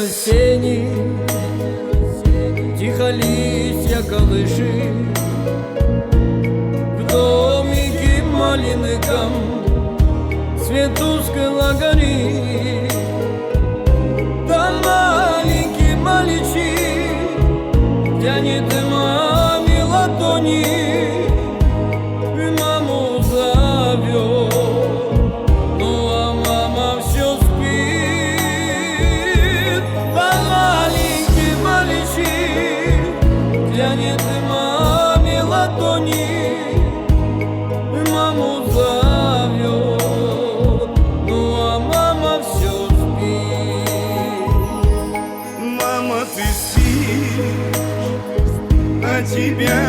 осенний, тихо листья колыши, в домике малиновом свет тускло горит. Там маленький мальчик тянет маме ладони, и маму зовет. Ну а мама все спит. Там маленький мальчик тянет маме ладони, и маму зовет. Ну а мама все спит. Мама, ты спишь, а тебя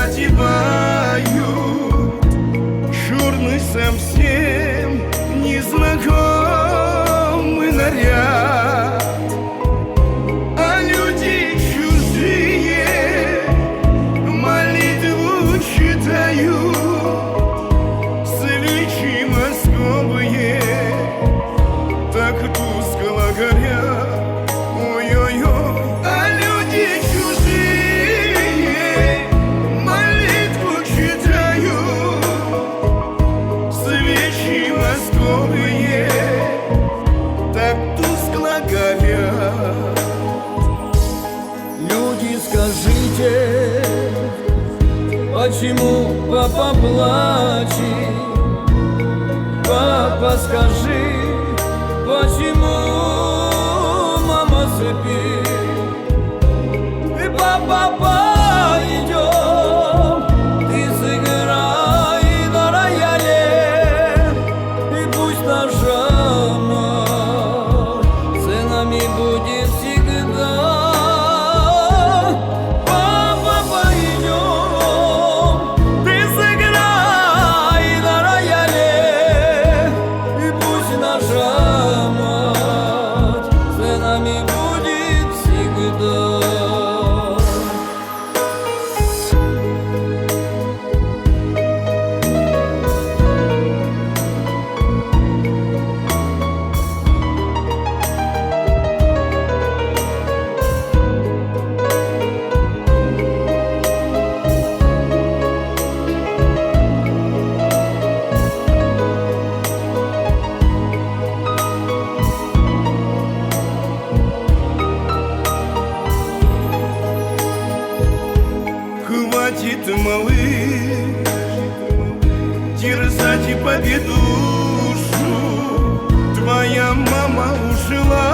одевают черный совсем незнакомый наряд, а люди чужие молитву читают, свечи московые так тускло горят. Ой-ой-ой, а люди чужие молитву читают, свечи московые так тускло горят. Люди, скажите, почему папа плачет? Папа, скажи, почему мама сыпит? И папа, пойдем, ты сыграй на рояле, и пусть наша мать с нами будет всегда. Папа, пойдем, ты сыграй на рояле, и пусть наша мать с нами будет всегда. Хватит, малыш, терзать и победушу. Твоя мама ушла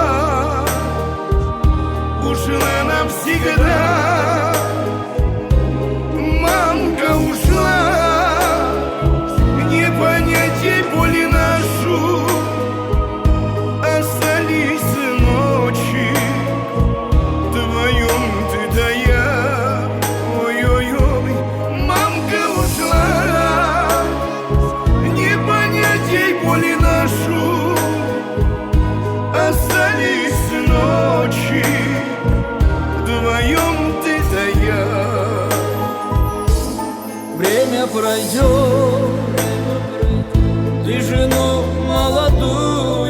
навсегда. Мамка ушла, не понять ей боли нашу. Остались ночи вдвоем ты да я. Ой-ой-ой, мамка ушла, не понять ей боли нашу. Остались ночи вдвоем ты да я. Время пройдет, ты жену молодую